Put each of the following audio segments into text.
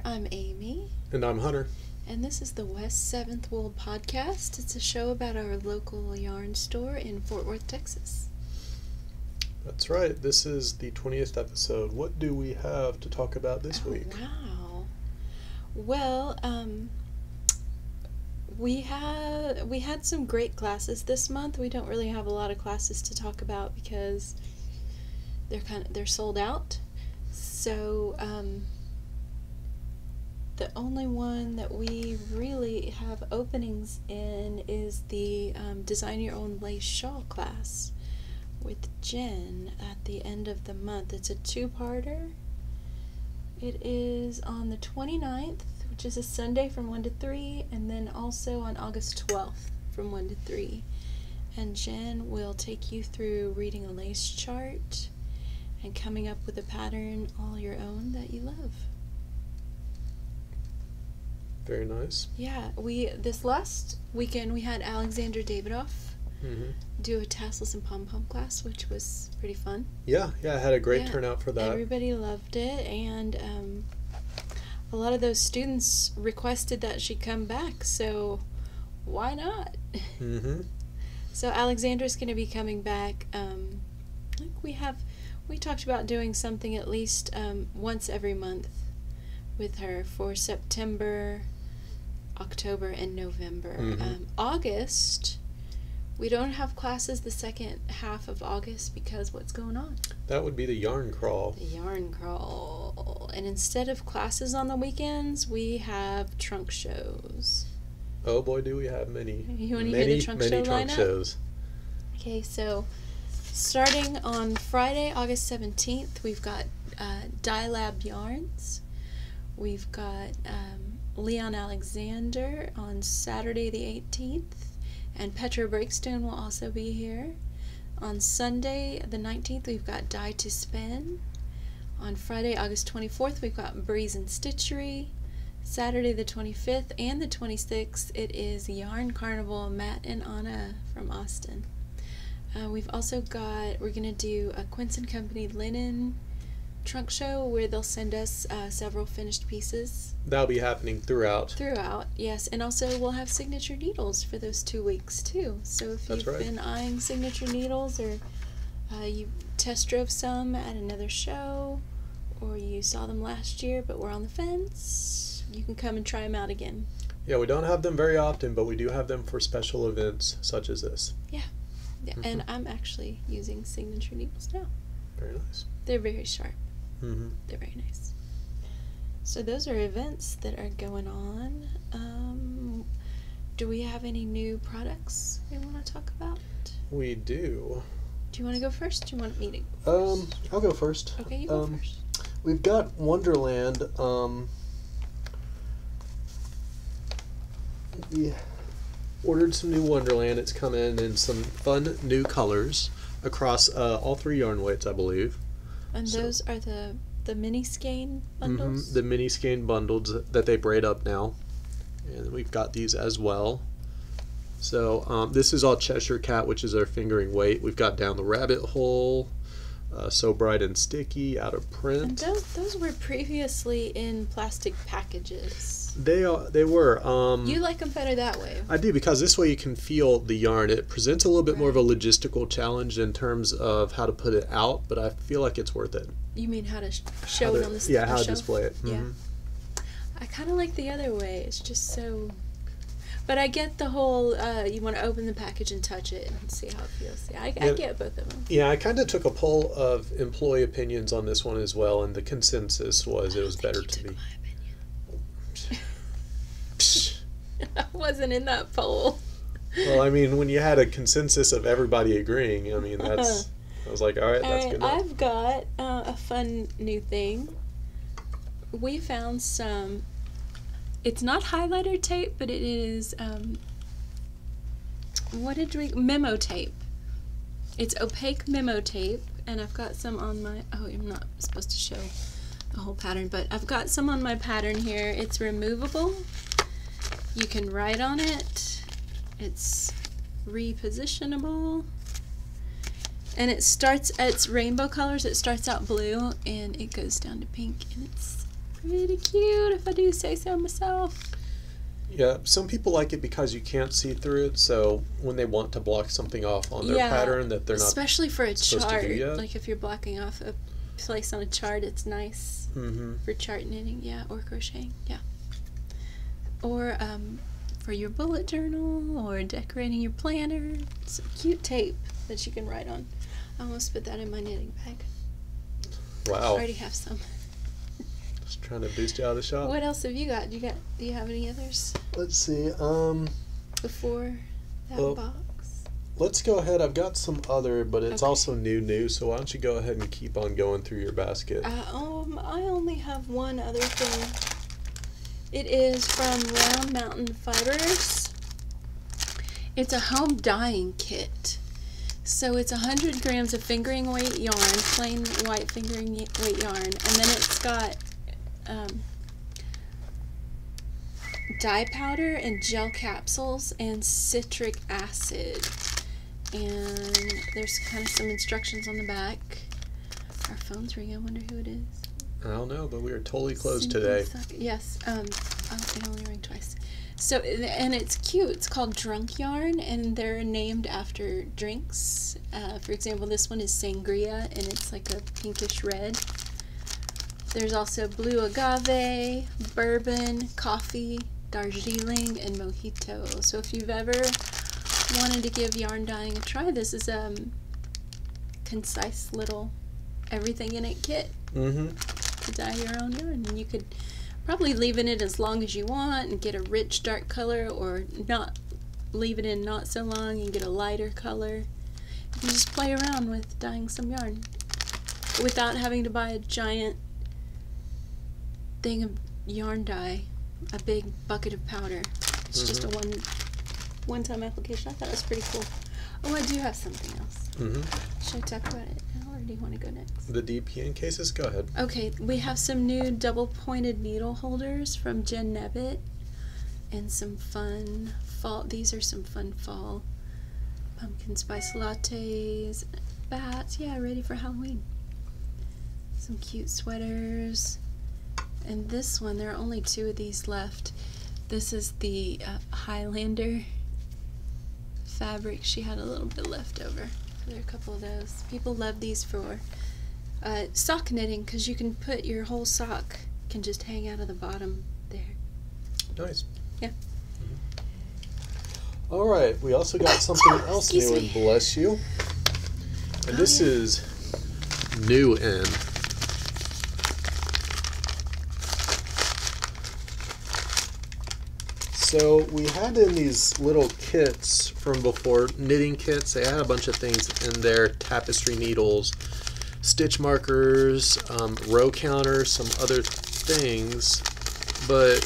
I'm Amy. And I'm Hunter. And this is the W7W Podcast. It's a show about our local yarn store in Fort Worth, Texas. That's right. This is the 20th episode. What do we have to talk about this week? Wow. Well, we had some great classes this month. We don't really have a lot of classes to talk about because they're sold out. So, the only one that we really have openings in is the Design Your Own Lace Shawl class with Jen at the end of the month. It's a two-parter. It is on the 29th, which is a Sunday from 1 to 3, and then also on August 12th from 1 to 3. And Jen will take you through reading a lace chart and coming up with a pattern all your own that you love. Very nice. Yeah, this last weekend we had Alexander Davidoff do a tassels and pom-pom class, which was pretty fun. Yeah, I had a great turnout for that. Everybody loved it, and a lot of those students requested that she come back, so why not? So Alexander's going to be coming back. I think we talked about doing something at least once every month with her for September, October, and November. August, we don't have classes the second half of August because what's going on? That would be the yarn crawl. The yarn crawl. And instead of classes on the weekends, we have trunk shows. Oh boy, do we have many. You want to hear the trunk show lineup? Shows. Okay, so starting on Friday, August 17th, we've got Dye Lab Yarns. We've got Leon Alexander on Saturday the 18th, and Petra Breakstone will also be here. On Sunday the 19th, we've got Dye to Spin. On Friday, August 24th, we've got Breeze and Stitchery. Saturday the 25th and the 26th, it is Yarn Carnival, Matt and Anna from Austin. We've also got, we're going to do a Quince & Company linen trunk show where they'll send us several finished pieces. That'll be happening throughout. Yes. And also we'll have signature needles for those 2 weeks too. So if you've been eyeing signature needles, or you test drove some at another show, or you saw them last year but were on the fence, you can come and try them out again. Yeah, we don't have them very often, but we do have them for special events such as this. Yeah. And I'm actually using signature needles now. Very nice. They're very sharp. They're very nice. So those are events that are going on. Do we have any new products we want to talk about? We do. Do you want to go first? Do you want me to go first? I'll go first. Okay, you go first. We've got Wonderland. We ordered some new Wonderland. It's come in some fun new colors across all 3 yarn weights, I believe. And those are the mini skein bundles? The mini skein bundles that they braid up now. And we've got these as well. So this is all Cheshire Cat, which is our fingering weight. We've got Down the Rabbit Hole, So Bright and Sticky, Out of Print. And those were previously in plastic packages. They were. You like them better that way. I do, because this way you can feel the yarn. It presents a little bit more of a logistical challenge in terms of how to put it out, but I feel like it's worth it. You mean how to show it on the Yeah, how shelf? to display it. Yeah. I kind of like the other way. It's just so... But I get the whole, you want to open the package and touch it and see how it feels. Yeah, I get both of them. Yeah, I kind of took a poll of employee opinions on this one as well, and the consensus was it was better to be. I wasn't in that poll. Well, I mean, when you had a consensus of everybody agreeing, I mean, I was like, all right, that's good enough. I've got a fun new thing. We found some, it's not highlighter tape, but it is, memo tape. It's opaque memo tape, and I've got some on my, I'm not supposed to show the whole pattern, but I've got some on my pattern here. It's removable. You can write on it. It's repositionable. And it's rainbow colors. It starts out blue and it goes down to pink, and it's Pretty cute, if I do say so myself. Yeah, some people like it because you can't see through it, so when they want to block something off on their pattern that they're not especially for a chart, to do yet. like if you're blocking off a place on a chart, it's nice for chart knitting, or crocheting, or for your bullet journal or decorating your planner. It's a cute tape that you can write on. I almost put that in my knitting bag. Wow. I already have some. Just trying to boost you out of the shop. What else have you got? Do you have any others? Let's see. Before that box. Let's go ahead. I've got some other, but it's also new. So why don't you go ahead and keep on going through your basket? I only have one other thing. It is from Round Mountain Fibers. It's a home dyeing kit. So it's 100 grams of fingering weight yarn, plain white fingering weight yarn, and then it's got dye powder and gel capsules and citric acid. And there's kind of some instructions on the back. Our phone's ringing. I wonder who it is. I don't know, but we are totally closed today. Yes. It only rang twice. So, and it's cute. It's called Drunk Yarn, and they're named after drinks. For example, this one is sangria, and it's like a pinkish red. There's also blue agave, bourbon, coffee, Darjeeling, and mojito. So if you've ever wanted to give yarn dyeing a try, this is a concise little everything in it kit to dye your own yarn. And you could probably leave in it as long as you want and get a rich dark color, or not leave it in not so long and get a lighter color. You can just play around with dyeing some yarn without having to buy a giant thing of yarn dye, a big bucket of powder. It's just a one-time application. I thought it was pretty cool. Oh, I do have something else. Should I talk about it now, or do you want to go next? The DPN cases? Go ahead. Okay, we have some new double-pointed needle holders from Jen Nebbit, and some fun fall. These are some fun fall pumpkin spice lattes, bats. Yeah, ready for Halloween. Some cute sweaters. And this one, there are only 2 of these left. This is the Highlander fabric. She had a little bit left over. So there are a couple of those. People love these for sock knitting, because you can put your whole sock can just hang out of the bottom there. Nice. Yeah. All right. We also got something else new, and bless you. And this is new in. So we had in these little kits from before, knitting kits. They had a bunch of things in there: tapestry needles, stitch markers, row counters, some other things. But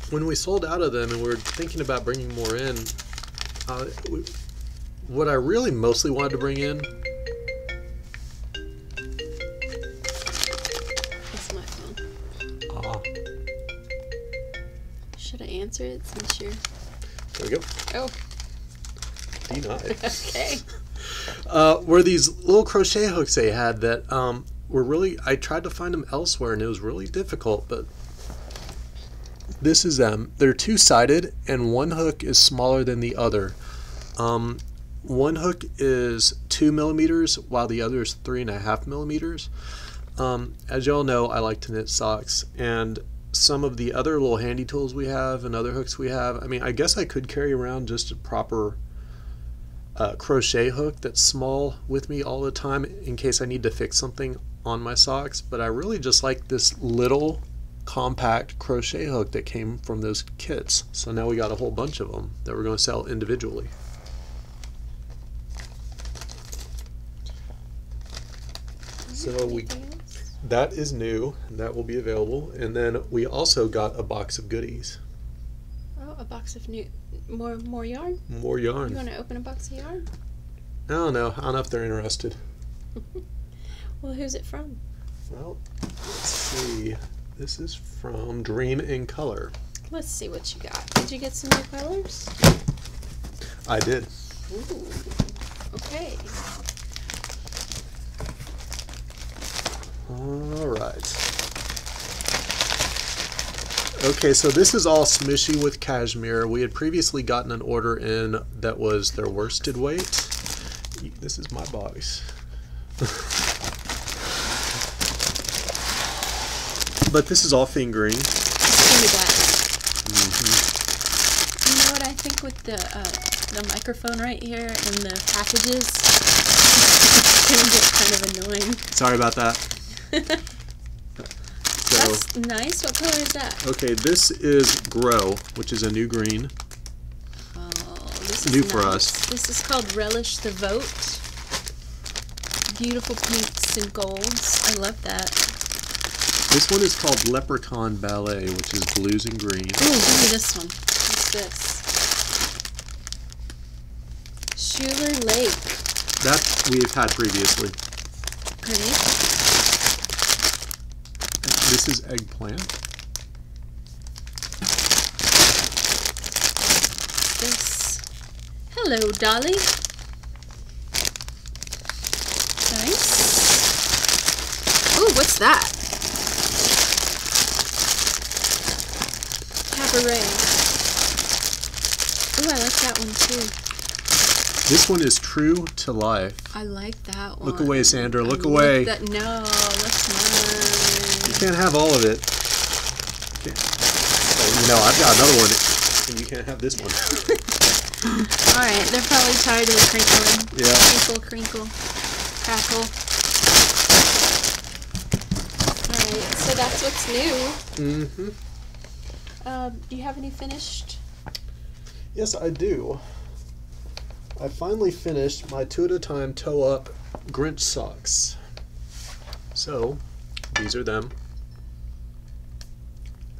when we sold out of them and we were thinking about bringing more in, what I really mostly wanted to bring in. That's my phone. Should I answer it since you're... There we go. Oh. Denied. Okay. Were these little crochet hooks they had that were really... I tried to find them elsewhere and it was really difficult, but this is them. They're two-sided and one hook is smaller than the other. One hook is 2 millimeters while the other is 3.5 millimeters. As y'all know, I like to knit socks, and some of the other little handy tools we have and other hooks we have, I mean, I guess I could carry around just a proper crochet hook that's small with me all the time in case I need to fix something on my socks, but I really just like this little compact crochet hook that came from those kits. So now we got a whole bunch of them that we're going to sell individually. So that is new, and that will be available. And then we also got a box of goodies. Oh, a box of more yarn? More yarn. You want to open a box of yarn? I don't know if they're interested. Well, who's it from? Well, let's see. This is from Dream in Color. Let's see what you got. Did you get some new colors? I did. Ooh. Okay. All right. Okay, so this is all smishy with cashmere. We had previously gotten an order in that was their worsted weight. This is my box. But this is all fingering. Give me that. You know what I think with the microphone right here and the packages? It's going to get kind of annoying. Sorry about that. That's nice. What color is that? Okay, this is Grow, which is a new green. Oh, this is new nice. for us. This is called Relish the Vote. Beautiful pinks and golds. I love that. This one is called Leprechaun Ballet, which is blues and green. Ooh, give me this one. What's this? Schuler Lake. That we've had previously. Pretty. This is Eggplant. This. Hello, Dolly. Nice. Ooh, what's that? Cabaret. Ooh, I like that one too. This one is True to Life. I like that one. Look away, Sandra. Look away. No, that's mine. You can't have all of it. I've got another one, and you can't have this one. Alright, they're probably tired of the crinkling. Yeah. Crinkle, crackle. Alright, so that's what's new. Mm-hmm. Do you have any finished? Yes, I do. I finally finished my 2 at a time toe-up Grinch socks. So, these are them.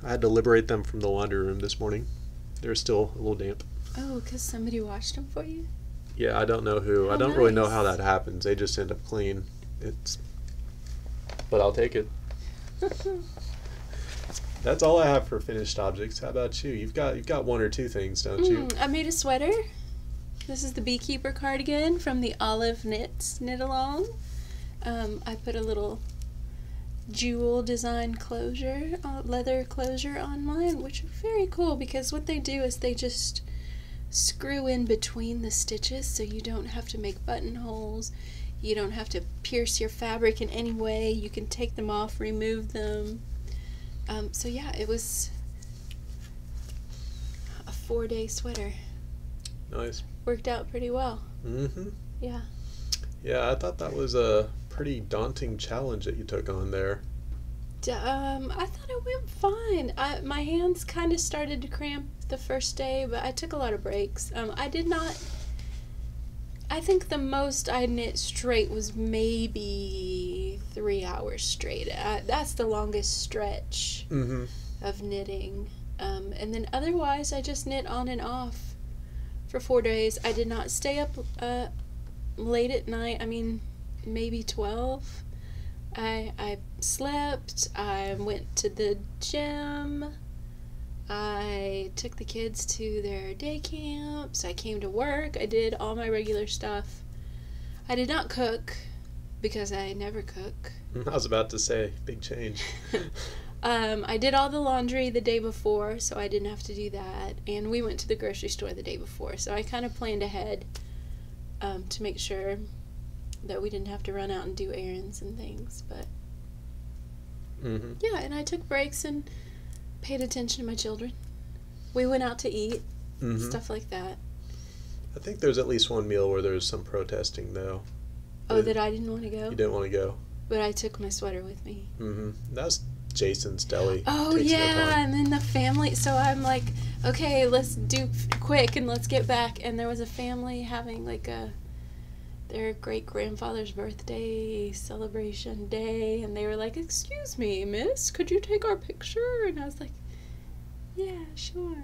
I had to liberate them from the laundry room this morning. They're still a little damp. Oh, because somebody washed them for you? Yeah, I don't know who. How I don't really know nice. how that happens. They just end up clean. But I'll take it. That's all I have for finished objects. How about you? You've got one or two things, don't you? I made a sweater. This is the Beekeeper cardigan from the Olive Knit Along. I put a little jewel design closure, leather closure on mine, which is very cool because what they do is they just screw in between the stitches so you don't have to make buttonholes. You don't have to pierce your fabric in any way. You can take them off, remove them. So yeah, it was a 4-day sweater. Nice. Worked out pretty well. Mm-hmm. Yeah. Yeah, I thought that was a pretty daunting challenge that you took on there. I thought it went fine. My hands kind of started to cramp the first day, but I took a lot of breaks. I think the most I knit straight was maybe 3 hours straight. That's the longest stretch of knitting. And then otherwise, I just knit on and off for 4 days. I did not stay up late at night. I mean, maybe 12. I slept. I went to the gym. I took the kids to their day camps. I came to work. I did all my regular stuff. I did not cook because I never cook. I was about to say, big change. I did all the laundry the day before, so I didn't have to do that. And we went to the grocery store the day before, so I kind of planned ahead to make sure that we didn't have to run out and do errands and things. But yeah, and I took breaks and paid attention to my children. We went out to eat, stuff like that. I think there's at least one meal where there's some protesting, though. Oh, that I didn't want to go? You didn't want to go. But I took my sweater with me. That was Jason's deli. Oh, Takes no yeah, time. and then the family. So I'm like, okay, let's do quick and let's get back. And there was a family having like their great-grandfather's birthday celebration day. And they were like, excuse me, miss, could you take our picture? And I was like, yeah, sure.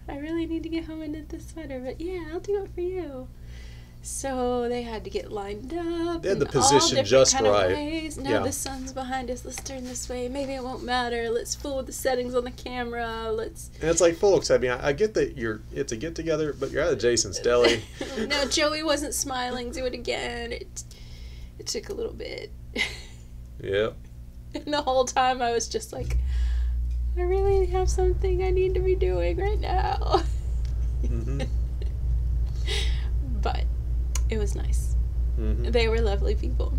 I really need to get home and knit this sweater, but yeah, I'll do it for you. So they had to get lined up. They had the in all position different just kind of right. ways. No, Yeah. the sun's behind us. Let's turn this way. Maybe it won't matter. Let's fool with the settings on the camera. Let's. And it's like, folks, I mean, I get that it's a get together, but you're at Jason's deli. No, Joey wasn't smiling. Do it again. It took a little bit. Yep. And the whole time I was just like, I really have something I need to be doing right now. Mm-hmm. But it was nice. Mm-hmm. They were lovely people,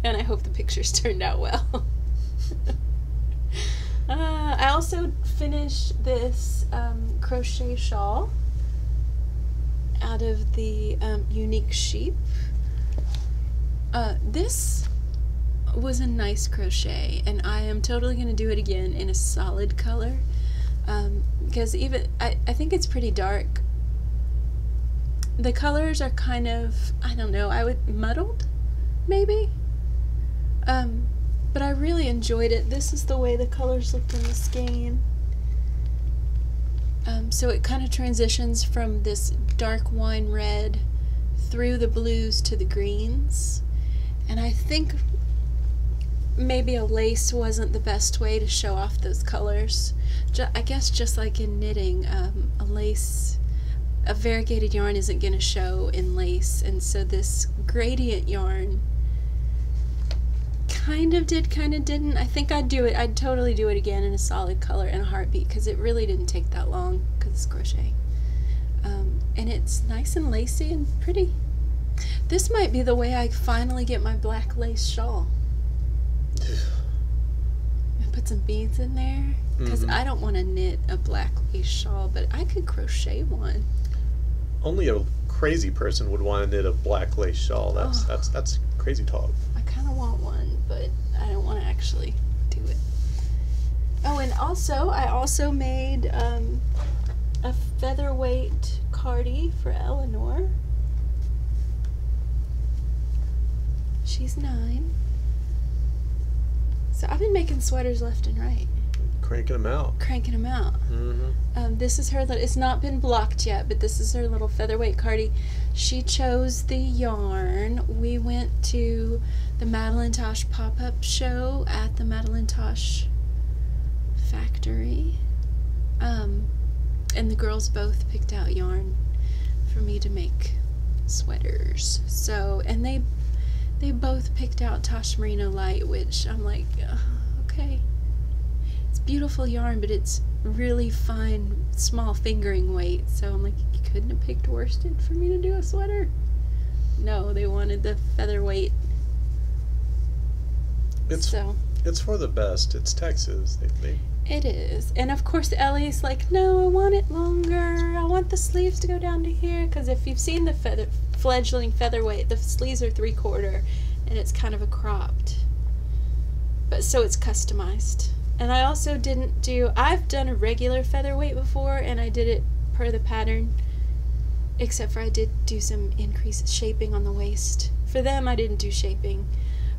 and I hope the pictures turned out well. I also finished this crochet shawl out of the Unique Sheep. This was a nice crochet, and I am totally going to do it again in a solid color, because even I think it's pretty dark. The colors are kind of, I don't know, muddled, maybe? But I really enjoyed it. This is the way the colors looked in the skein. So it kind of transitions from this dark wine red through the blues to the greens. And I think maybe a lace wasn't the best way to show off those colors. I guess just like in knitting, a variegated yarn isn't going to show in lace, and so this gradient yarn kind of did, kind of didn't. I think I'd totally do it again in a solid color in a heartbeat, because it really didn't take that long, because it's crochet. And it's nice and lacy and pretty. This might be the way I finally get my black lace shawl. And put some beads in there, because I don't want to knit a black lace shawl, but I could crochet one. Only a crazy person would want to knit a black lace shawl. That's crazy talk. I kind of want one, but I don't want to actually do it. Oh, and I also made a featherweight Cardi for Eleanor. She's 9. So I've been making sweaters left and right. Cranking them out. Mm-hmm. This is her little, it's not been blocked yet, but this is her little featherweight Cardi. She chose the yarn. We went to the Madeline Tosh pop-up show at the Madeline Tosh factory. And the girls both picked out yarn for me to make sweaters. So, and they both picked out Tosh Merino Light, which I'm like, okay. It's beautiful yarn, but it's really fine, small fingering weight. So I'm like, you couldn't have picked worsted for me to do a sweater? No, they wanted the featherweight. It's for the best. It's Texas. It is. And of course Ellie's like, no, I want it longer. I want the sleeves to go down to here. Because if you've seen the fledgling featherweight, the sleeves are 3/4 and it's kind of a cropped. But so it's customized. And I also I've done a regular featherweight before, and I did it per the pattern, except for I did do some increased shaping on the waist. For them, I didn't do shaping,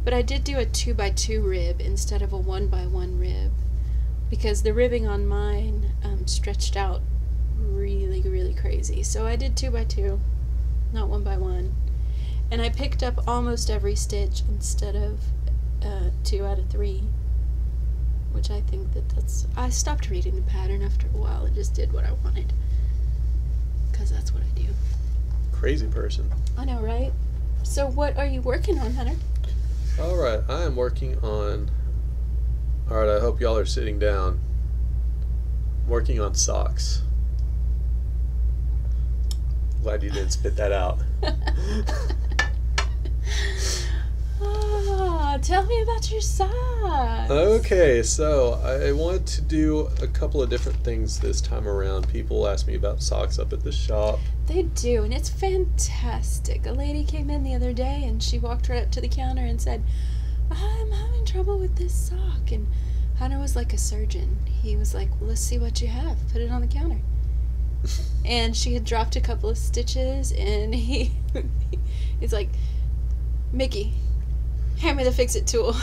but I did do a 2x2 rib instead of a 1x1 rib, because the ribbing on mine stretched out really, really crazy. So I did 2x2, not 1x1, and I picked up almost every stitch instead of 2 out of 3. Which I think I stopped reading the pattern after a while. It just did what I wanted. Because that's what I do. Crazy person. I know, right? So what are you working on, Hunter? Alright, I am working on... Alright, I hope y'all are sitting down. I'm working on socks. Glad you didn't spit that out. Tell me about your socks. Okay, so I want to do a couple of different things this time around. People ask me about socks up at the shop. They do, and it's fantastic. A lady came in the other day, and she walked right up to the counter and said, I'm having trouble with this sock. And Hunter was like a surgeon. He was like, well, let's see what you have. Put it on the counter. And she had dropped a couple of stitches, and he's like, Mickey, hand me the fix-it tool.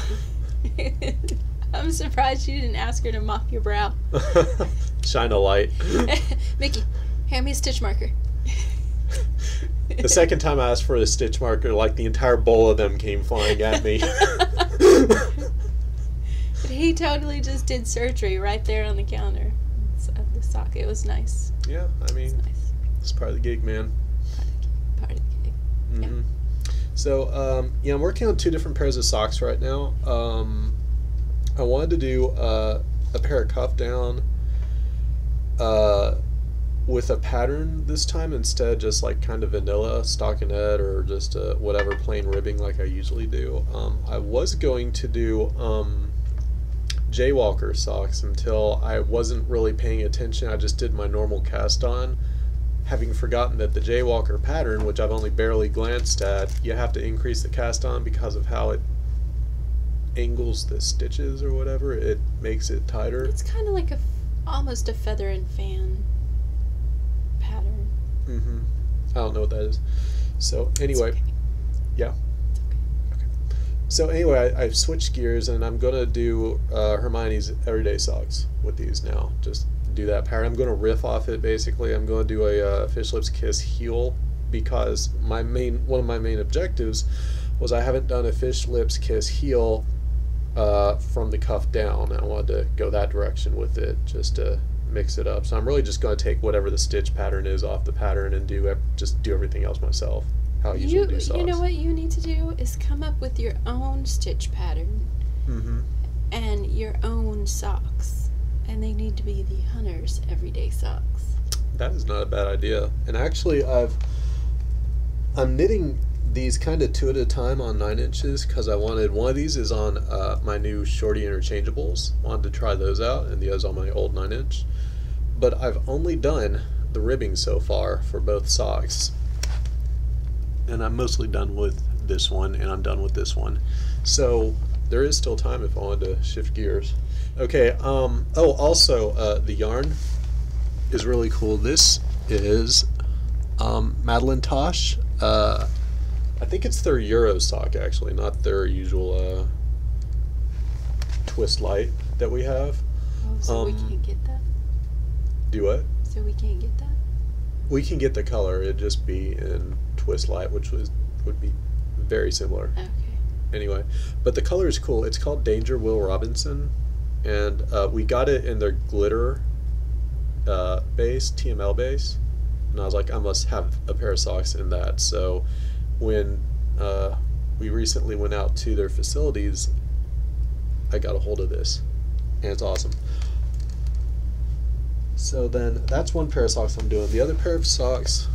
I'm surprised you didn't ask her to mop your brow. Shine a light. Mickey, hand me a stitch marker. The second time I asked for a stitch marker, like the entire bowl of them came flying at me. But he totally just did surgery right there on the counter of the sock. It was nice. Yeah, I mean, it's part of the gig, man. Part of the gig. Mm-hmm. Yeah. So, I'm working on 2 different pairs of socks right now. I wanted to do a pair of cuff down with a pattern this time instead, just like kind of vanilla stockinette or just whatever plain ribbing like I usually do. I was going to do Jaywalker socks until I wasn't really paying attention. I just did my normal cast on, having forgotten that the Jaywalker pattern, which I've only barely glanced at, you have to increase the cast on because of how it angles the stitches or whatever. It makes it tighter. It's kind of like almost a feather and fan pattern. Mm-hmm. I don't know what that is. So anyway, okay. Yeah. Okay. So anyway, I've switched gears and I'm gonna do Hermione's Everyday Socks with these now. Just do that pattern. I'm gonna riff off it basically. I'm gonna do a Fish Lips Kiss heel because one of my main objectives was I haven't done a Fish Lips Kiss heel from the cuff down. I wanted to go that direction with it just to mix it up. So I'm really just going to take whatever the stitch pattern is off the pattern and just do everything else myself. How I usually do socks. You know what you need to do is come up with your own stitch pattern and your own socks, and they need to be the Hunter's Everyday Socks. That is not a bad idea. And actually, I'm knitting these kind of 2 at a time on 9 inches because I wanted one of these is on my new shorty interchangeables. Wanted to try those out, and the other's on my old 9 inch. But I've only done the ribbing so far for both socks, and I'm mostly done with this one, and I'm done with this one. So there is still time if I wanted to shift gears. Okay. Also, the yarn is really cool. This is Madeline Tosh. I think it's their Euro sock, actually, not their usual twist light that we have. Oh, so we can't get that? Do what? So we can't get that? We can get the color. It'd just be in twist light, which would be very similar. Okay. Anyway, but the color is cool. It's called Danger Will Robinson, and we got it in their glitter base, TML base, and I was like, I must have a pair of socks in that. So when we recently went out to their facilities, I got a hold of this, and it's awesome. So then that's one pair of socks I'm doing. The other pair of socks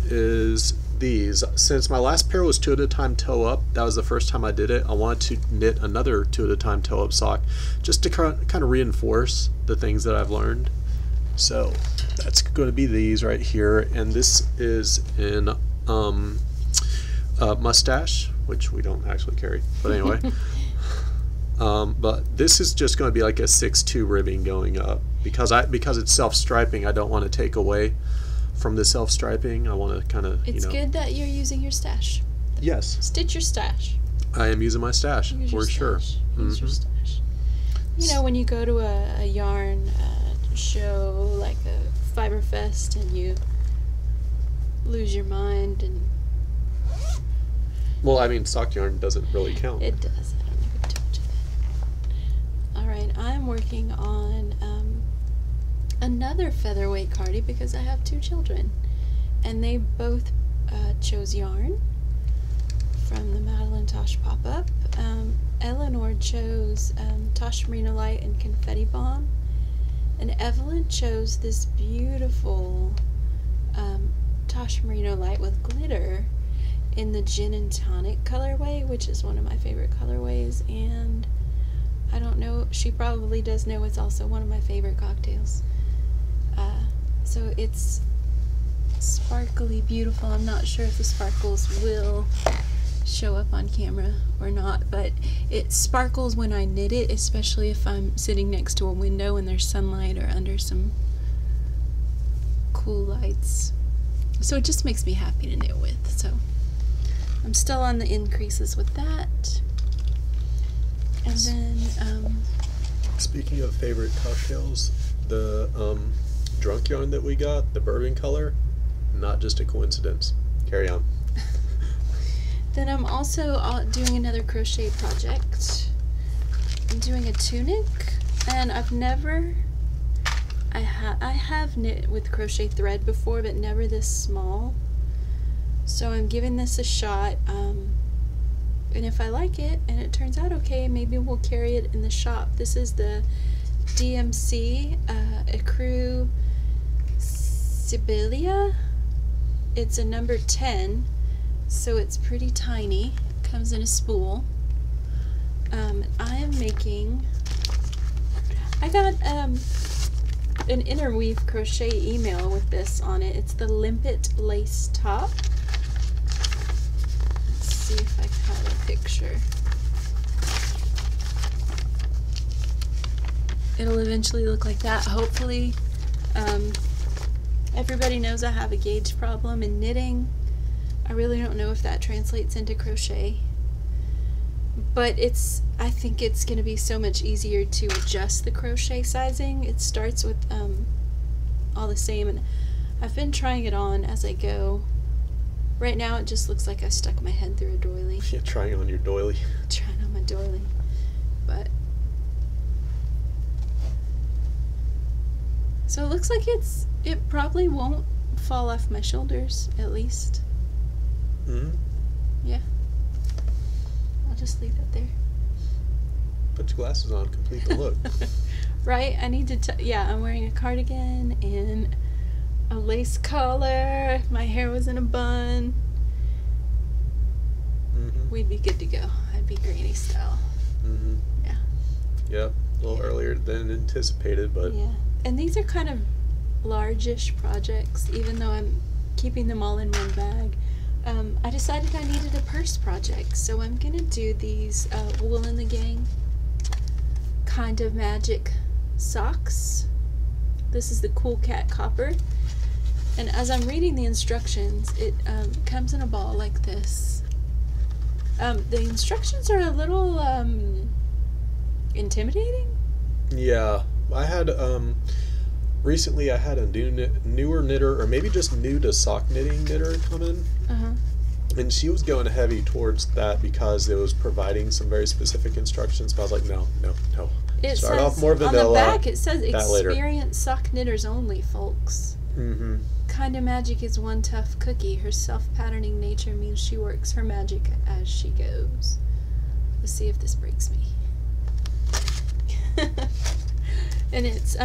is these. Since my last pair was 2 at a time toe up, that was the first time I did it, I wanted to knit another 2 at a time toe up sock just to kind of reinforce the things that I've learned. So that's going to be these right here, and this is in Mustache, which we don't actually carry, but anyway. But this is just going to be like a 6-2 ribbing going up because it's self-striping. I don't want to take away from the self-striping. I want to kind of, It's good that you're using your stash. Yes. Stitch your stash. I am using my stash, for sure. Use your stash. You know, when you go to a yarn show like a Fiber Fest and you lose your mind and... Well, I mean, sock yarn doesn't really count. It does. I don't even too much of it. Alright, I'm working on another featherweight Cardi because I have 2 children. And they both chose yarn from the Madeline Tosh pop-up. Eleanor chose Tosh Merino Light and Confetti Bomb. And Evelyn chose this beautiful Tosh Merino Light with glitter in the Gin and Tonic colorway, which is one of my favorite colorways, and I don't know, she probably does know it's also one of my favorite cocktails. So it's sparkly beautiful. I'm not sure if the sparkles will show up on camera or not, but it sparkles when I knit it, especially if I'm sitting next to a window and there's sunlight or under some cool lights. So it just makes me happy to knit with. So I'm still on the increases with that. And then speaking of favorite cocktails, the drunk yarn that we got, the bourbon color, not just a coincidence. Carry on. Then I'm also doing another crochet project. I'm doing a tunic, and I have knit with crochet thread before, but never this small. So I'm giving this a shot. And if I like it and it turns out okay, maybe we'll carry it in the shop. This is the DMC Ecru Sibylla. It's a number 10, so it's pretty tiny. Comes in a spool. I am making, I got an interweave crochet email with this on it. It's the limpet lace top. Let's see if I can have a picture. It'll eventually look like that, hopefully. Everybody knows I have a gauge problem in knitting. I really don't know if that translates into crochet. But I think it's going to be so much easier to adjust the crochet sizing. It starts with all the same, and I've been trying it on as I go. Right now it just looks like I stuck my head through a doily. Yeah, trying on your doily. Trying on my doily. But so it looks like it probably won't fall off my shoulders, at least. Mm-hmm. Yeah. I'll just leave it there. Put your glasses on, complete the look. Right? I need to yeah, I'm wearing a cardigan and a lace collar. My hair was in a bun. Mm-hmm. We'd be good to go. I'd be granny style. Mm-hmm. Yeah. Yep, a little earlier than anticipated, but... Yeah. And these are kind of large-ish projects, even though I'm keeping them all in one bag. I decided I needed a purse project, so I'm going to do these Wool in the Gang kind of magic socks. This is the Cool Cat Copper. And as I'm reading the instructions, it comes in a ball like this. The instructions are a little intimidating. Yeah, I had... recently I had a newer knitter, or maybe just new to sock knitting knitter come in. Uh-huh. And she was going heavy towards that because it was providing some very specific instructions. But I was like, no. It Start says, off more vanilla. on the back it says that later. experienced sock knitters only, folks. Mm-hmm. Kind of magic is one tough cookie. Her self-patterning nature means she works her magic as she goes. Let's see if this breaks me. And it's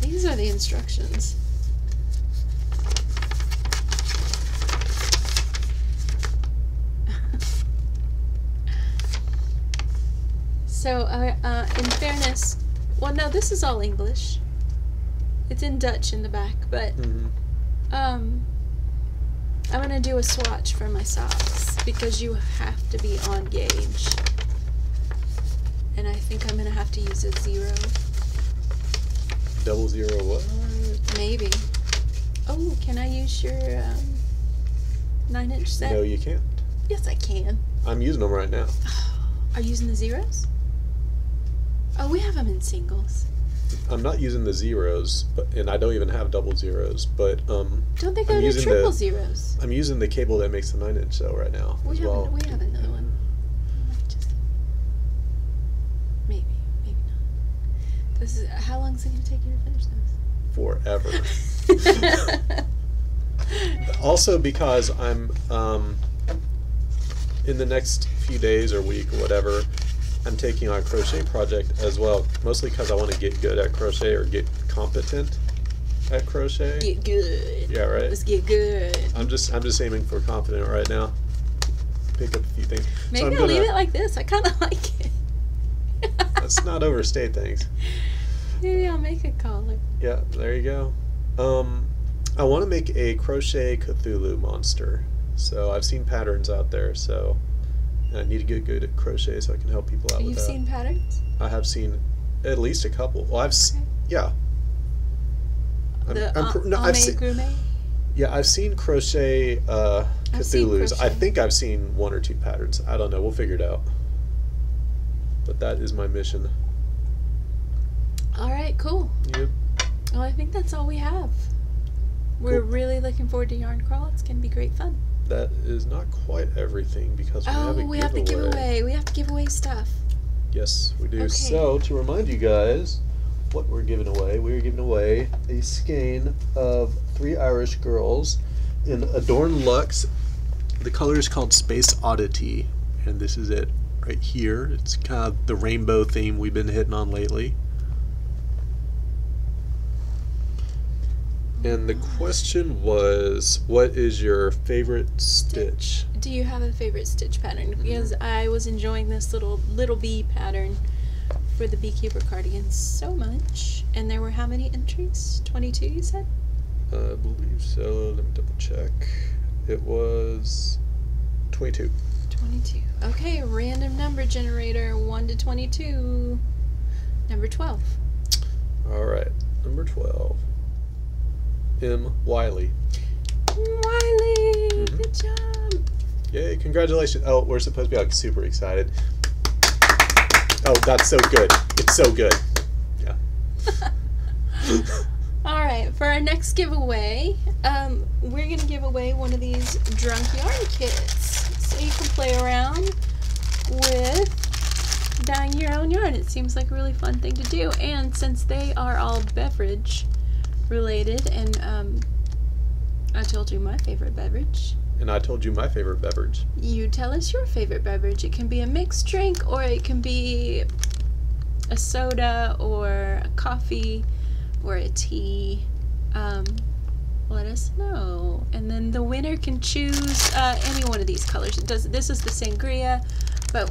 these are the instructions. So, in fairness, well, no, this is all English. It's in Dutch in the back, but I'm gonna do a swatch for my socks because you have to be on gauge, and I think I'm gonna have to use a 0. 00 what? Maybe. Oh, can I use your 9-inch set? No, you can't. Yes, I can. I'm using them right now. Are you using the 0s? Oh, we have them in singles. I'm not using the 0s, and I don't even have double 0s, but Don't they go to triple 0s? I'm using the cable that makes the 9-inch though right now We as have well. we have another one. Maybe not. How long is it going to take you to finish Forever. this? Also because I'm in the next few days or week or whatever, I'm taking on a crochet project as well, mostly because I want to get good at crochet or get competent at crochet. Get good. Yeah, right. Let's get good. I'm just aiming for confident right now. Pick up a few things. Maybe I'll leave it like this. I kind of like it. Let's not overstate things. Maybe I'll make a collar. Yeah, there you go. I want to make a crochet Cthulhu monster. So I've seen patterns out there, so I need to get good at crochet so I can help people out with that. You've seen patterns? I have seen at least a couple. Well, I've yeah. I've seen crochet Cthulhus. I think I've seen 1 or 2 patterns. I don't know. We'll figure it out. But that is my mission. All right, cool. Yep. Well, I think that's all we have. We're really looking forward to Yarn Crawl. It's going to be great fun. That is not quite everything because we have a giveaway. We have to give away. We have to give away stuff. Yes, we do. Okay. So, to remind you guys what we're giving away, we're giving away a skein of 3 Irish girls in Adorn Luxe. The color is called Space Oddity, And this is it right here. It's kind of the rainbow theme we've been hitting on lately. And the question was, what is your favorite stitch? Do you have a favorite stitch pattern? Because I was enjoying this little bee pattern for the Beekeeper cardigan so much. And there were how many entries? 22, you said? I believe so. Let me double check. It was 22. 22. Okay, random number generator, 1 to 22. Number 12. All right, number 12. M. Wiley. Wiley, good job. Yay, congratulations. Oh, we're supposed to be like super excited. Oh, that's so good. It's so good. Yeah. All right, for our next giveaway, we're going to give away one of these Drunk Yarn kits. So you can play around with dyeing your own yarn. It seems like a really fun thing to do. And since they are all beverage related, and I told you my favorite beverage. And I told you my favorite beverage. You tell us your favorite beverage. It can be a mixed drink, or it can be a soda, or a coffee, or a tea. Let us know. And then the winner can choose any one of these colors. This is the sangria, but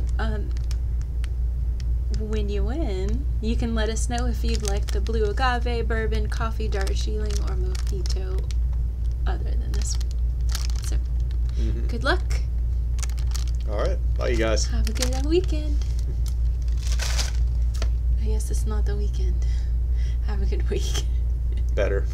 when you win, you can let us know if you'd like the blue agave, bourbon, coffee, Darjeeling, or mojito other than this one. So, good luck. All right. Bye, you guys. Have a good weekend. I guess it's not the weekend. Have a good week. Better.